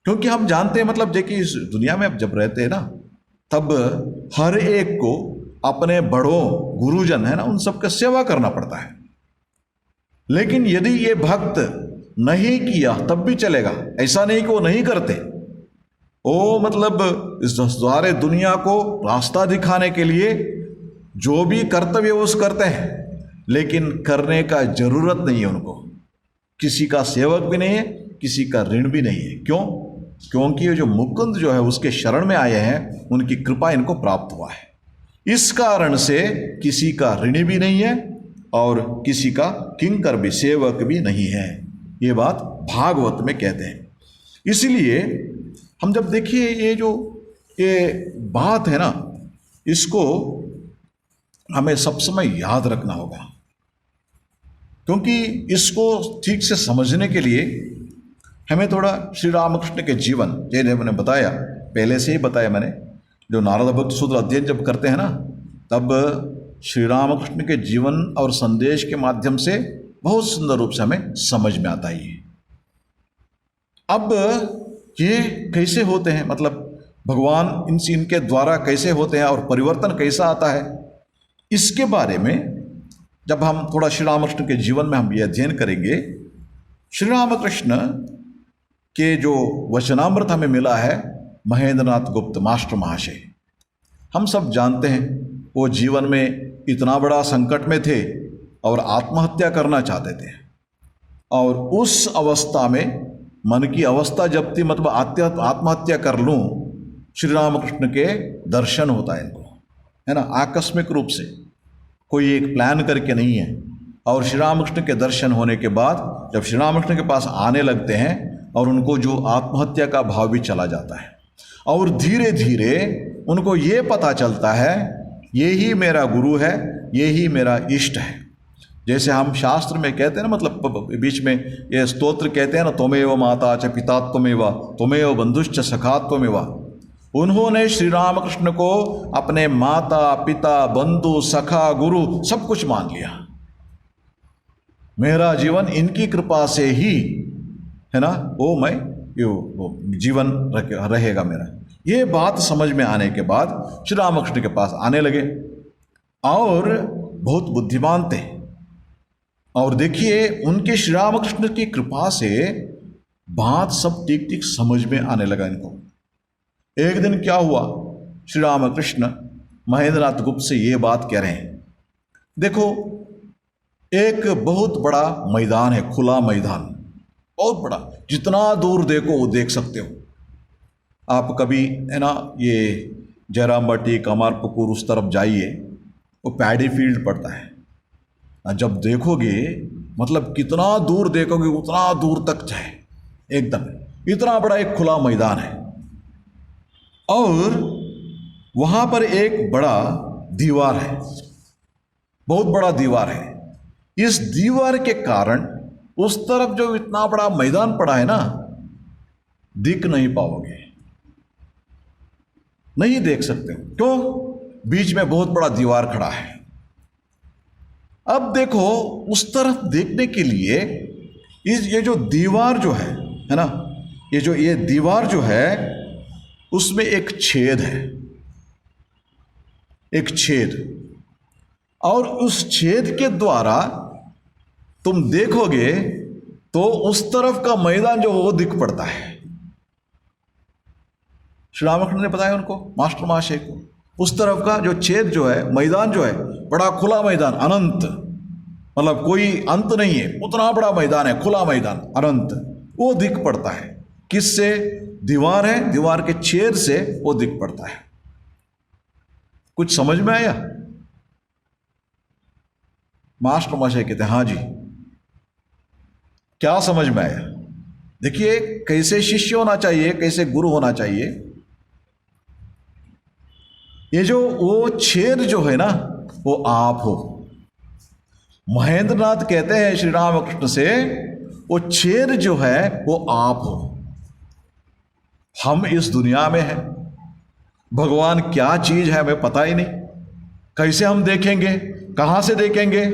S1: क्योंकि हम जानते हैं, मतलब देखिए इस दुनिया में अब जब रहते हैं ना, तब हर एक को अपने बड़ों गुरुजन है ना, उन सबका सेवा करना पड़ता है। लेकिन यदि ये भक्त नहीं किया तब भी चलेगा, ऐसा नहीं कि वो नहीं करते। वो मतलब इस द्वारे दुनिया को रास्ता दिखाने के लिए जो भी कर्तव्य उस करते हैं, लेकिन करने का जरूरत नहीं है उनको। किसी का सेवक भी नहीं है, किसी का ऋण भी नहीं है। क्यों? क्योंकि ये जो मुकुंद जो है उसके शरण में आए हैं, उनकी कृपा इनको प्राप्त हुआ है। इस कारण से किसी का ऋणी भी नहीं है और किसी का किंकर भी, सेवक भी नहीं है। ये बात भागवत में कहते हैं। इसलिए हम जब देखिए ये जो ये बात है ना, इसको हमें सब समय याद रखना होगा, क्योंकि इसको ठीक से समझने के लिए हमें थोड़ा श्री रामकृष्ण के जीवन, जैसे मैंने बताया, पहले से ही बताया मैंने, जो नारद भक्त सूत्र अध्ययन जब करते हैं ना, तब श्री रामकृष्ण के जीवन और संदेश के माध्यम से बहुत सुंदर रूप से हमें समझ में आता है। अब ये कैसे होते हैं, मतलब भगवान इनके द्वारा कैसे होते हैं और परिवर्तन कैसा आता है, इसके बारे में जब हम थोड़ा श्री रामकृष्ण के जीवन में हम ये अध्ययन करेंगे। श्री रामकृष्ण के जो वचनामृत हमें मिला है महेंद्रनाथ गुप्त मास्टर महाशय, हम सब जानते हैं वो जीवन में इतना बड़ा संकट में थे और आत्महत्या करना चाहते थे। और उस अवस्था में, मन की अवस्था जब थी, मतलब आत्महत्या कर लूं, श्री रामकृष्ण के दर्शन होता है इनको, है ना, आकस्मिक रूप से, कोई एक प्लान करके नहीं है। और श्री रामकृष्ण के दर्शन होने के बाद जब श्री रामकृष्ण के पास आने लगते हैं और उनको जो आत्महत्या का भाव भी चला जाता है, और धीरे धीरे उनको ये पता चलता है यही मेरा गुरु है, यही मेरा इष्ट है। जैसे हम शास्त्र में कहते हैं ना, मतलब बीच में ये स्तोत्र कहते हैं ना, त्वमेव माता च पिता त्वमेव त्वमेव बंधुश्च सखा त्वमेव। उन्होंने श्री रामकृष्ण को अपने माता पिता बंधु सखा गुरु सब कुछ मान लिया। मेरा जीवन इनकी कृपा से ही, है ना, वो मैं वो जीवन रहेगा मेरा। ये बात समझ में आने के बाद श्री रामकृष्ण के पास आने लगे और बहुत बुद्धिमान थे। और देखिए उनके श्री रामकृष्ण की कृपा से बात सब ठीक ठीक समझ में आने लगा इनको। एक दिन क्या हुआ, श्री रामकृष्ण महेंद्रनाथ गुप्त से ये बात कह रहे हैं, देखो एक बहुत बड़ा मैदान है, खुला मैदान, बहुत बड़ा, जितना दूर देखो वो देख सकते हो आप। कभी है ना ये जयराम बाटी, कमारपुकुर उस तरफ जाइए, वो पैडी फील्ड पड़ता है। जब देखोगे मतलब कितना दूर देखोगे उतना दूर तक जाए, एकदम इतना बड़ा एक खुला मैदान है। और वहाँ पर एक बड़ा दीवार है, बहुत बड़ा दीवार है। इस दीवार के कारण उस तरफ जो इतना बड़ा मैदान पड़ा है ना, दिख नहीं पाओगे, नहीं देख सकते। क्यों? बीच में बहुत बड़ा दीवार खड़ा है। अब देखो उस तरफ देखने के लिए ये जो दीवार जो है ना, ये दीवार जो है उसमें एक छेद है, एक छेद, और उस छेद के द्वारा तुम देखोगे तो उस तरफ का मैदान जो वो दिख पड़ता है। श्री रामकृष्ण ने बताया उनको, मास्टर महाशय को। उस तरफ का जो छेद जो है, मैदान जो है, बड़ा खुला मैदान, अनंत, मतलब कोई अंत नहीं है, उतना बड़ा मैदान है, खुला मैदान अनंत, वो दिख पड़ता है। किससे? दीवार है, दीवार के छेद से वो दिख पड़ता है। कुछ समझ में आया? मास्टर महाशय कहते हैं हाँ जी। क्या समझ में आया? देखिए कैसे शिष्य होना चाहिए, कैसे गुरु होना चाहिए। ये जो वो छेद जो है ना, वो आप हो। महेंद्रनाथ कहते हैं श्री रामकृष्ण से, वो छेद जो है वो आप हो। हम इस दुनिया में हैं, भगवान क्या चीज है हमें पता ही नहीं, कैसे हम देखेंगे, कहां से देखेंगे।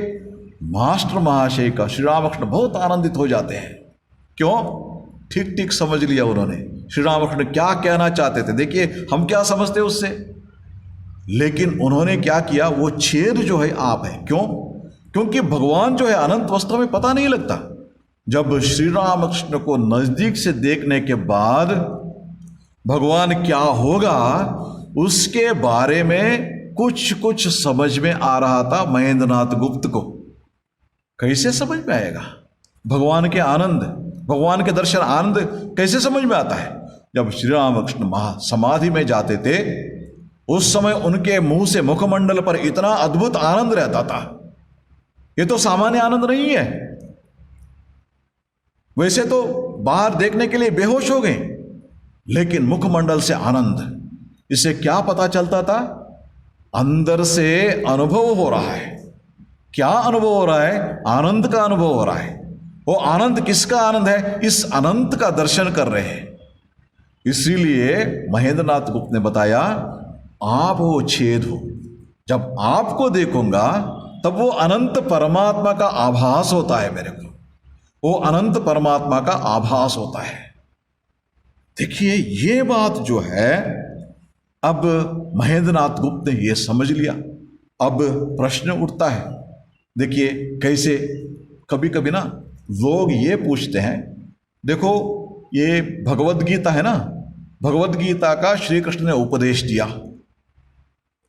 S1: मास्टर महाशय का श्री रामकृष्ण बहुत आनंदित हो जाते हैं। क्यों? ठीक ठीक समझ लिया उन्होंने श्री रामकृष्ण क्या कहना चाहते थे। देखिए हम क्या समझते हैं उससे, लेकिन उन्होंने क्या किया, वो छेद जो है आप है। क्यों? क्योंकि भगवान जो है अनंत वस्तु में पता नहीं लगता। जब श्री रामकृष्ण को नजदीक से देखने के बाद भगवान क्या होगा उसके बारे में कुछ कुछ समझ में आ रहा था महेंद्रनाथ गुप्त को। कैसे समझ में आएगा? भगवान के आनंद, भगवान के दर्शन आनंद कैसे समझ में आता है? जब श्री रामकृष्ण महासमाधि में जाते थे उस समय उनके मुंह से, मुखमंडल पर इतना अद्भुत आनंद रहता था। ये तो सामान्य आनंद नहीं है। वैसे तो बाहर देखने के लिए बेहोश हो गए, लेकिन मुखमंडल से आनंद, इससे क्या पता चलता था? अंदर से अनुभव हो रहा है। क्या अनुभव हो रहा है? आनंद का अनुभव हो रहा है। वो आनंद किसका आनंद है? इस अनंत का दर्शन कर रहे हैं। इसीलिए महेंद्रनाथ गुप्त ने बताया, आप वो छेद हो। जब आपको देखूंगा तब वो अनंत परमात्मा का आभास होता है मेरे को, वो अनंत परमात्मा का आभास होता है। देखिए ये बात जो है, अब महेंद्रनाथ गुप्त ने ये समझ लिया। अब प्रश्न उठता है, देखिए कैसे कभी कभी ना लोग ये पूछते हैं, देखो ये भगवद गीता है ना, भगवद गीता का श्री कृष्ण ने उपदेश दिया।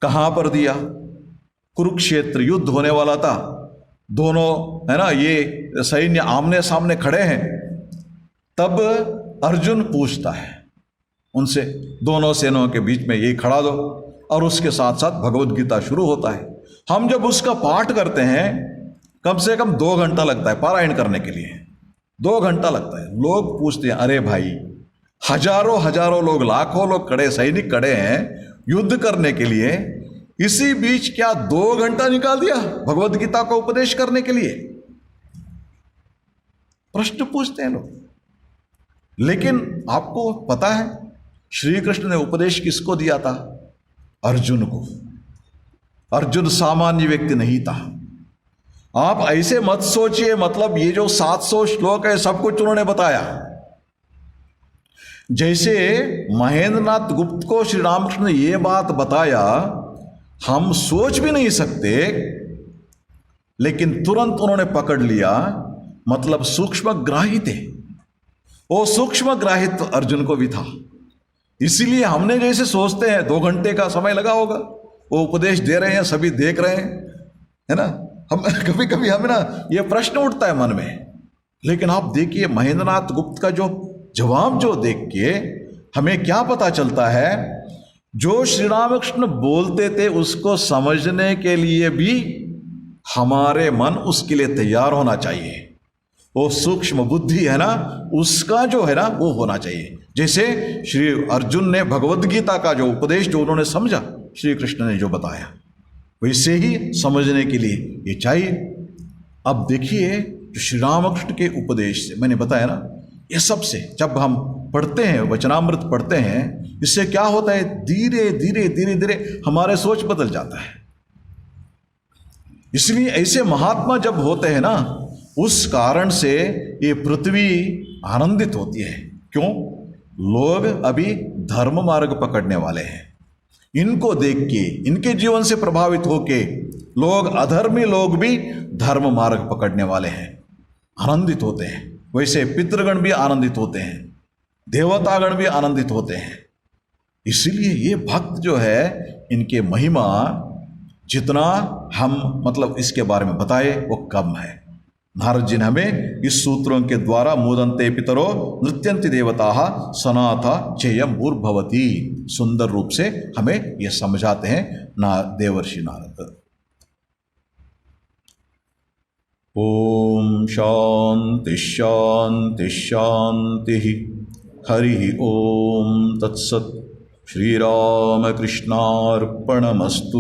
S1: कहां पर दिया? कुरुक्षेत्र युद्ध होने वाला था, दोनों है ना ये सैन्य आमने सामने खड़े हैं। तब अर्जुन पूछता है उनसे, दोनों सेनाओं के बीच में ये खड़ा दो, और उसके साथ साथ भगवद गीता शुरू होता है। हम जब उसका पाठ करते हैं कम से कम 2 घंटा लगता है पारायण करने के लिए, 2 घंटा लगता है। लोग पूछते हैं, अरे भाई हजारों हजारों लोग, लाखों लोग खड़े, सैनिक खड़े हैं युद्ध करने के लिए, इसी बीच क्या 2 घंटा निकाल दिया भगवद गीता को उपदेश करने के लिए? प्रश्न पूछते हैं लोग। लेकिन आपको पता है श्री कृष्ण ने उपदेश किसको दिया था? अर्जुन को। अर्जुन सामान्य व्यक्ति नहीं था। आप ऐसे मत सोचिए, मतलब ये जो 700 श्लोक है सब कुछ उन्होंने बताया। जैसे महेंद्रनाथ गुप्त को श्री रामकृष्ण ने यह बात बताया, हम सोच भी नहीं सकते, लेकिन तुरंत उन्होंने पकड़ लिया। मतलब सूक्ष्म ग्राही थे वो, सूक्ष्म ग्राहित्व अर्जुन को भी था। इसीलिए हमने जैसे सोचते हैं 2 घंटे का समय लगा होगा, वो उपदेश दे रहे हैं, सभी देख रहे हैं, है ना। हम कभी कभी हमें ना ये प्रश्न उठता है मन में, लेकिन आप देखिए महेंद्रनाथ गुप्त का जो जवाब जो देख के हमें क्या पता चलता है, जो श्री रामकृष्ण बोलते थे उसको समझने के लिए भी हमारे मन उसके लिए तैयार होना चाहिए। वो सूक्ष्म बुद्धि है ना, उसका जो है ना वो होना चाहिए। जैसे श्री अर्जुन ने भगवद गीता का जो उपदेश जो उन्होंने समझा, श्री कृष्ण ने जो बताया, वैसे ही समझने के लिए ये चाहिए। अब देखिए जो श्री रामकृष्ण के उपदेश से मैंने बताया ना, ये सबसे जब हम पढ़ते हैं, वचनामृत पढ़ते हैं, इससे क्या होता है, धीरे धीरे धीरे धीरे हमारे सोच बदल जाता है। इसलिए ऐसे महात्मा जब होते हैं ना, उस कारण से ये पृथ्वी आनंदित होती है। क्यों? लोग अभी धर्म मार्ग पकड़ने वाले हैं। इनको देख के, इनके जीवन से प्रभावित होके लोग, अधर्मी लोग भी धर्म मार्ग पकड़ने वाले हैं, आनंदित होते हैं। वैसे पितृगण भी आनंदित होते हैं, देवतागण भी आनंदित होते हैं। इसीलिए ये भक्त जो है, इनके महिमा जितना हम मतलब इसके बारे में बताए वो कम है। नारद जी ने हमें इस सूत्रों के द्वारा मोदन्ते पितरो नृत्यन्ति देवता सनाथा चेयम भूर्भवती सुंदर रूप से हमें यह समझाते हैं ना देवर्षि नारद। ओम शांति शांति शांति। हरि ओम तत्सत्। श्री राम कृष्णार्पणमस्तु।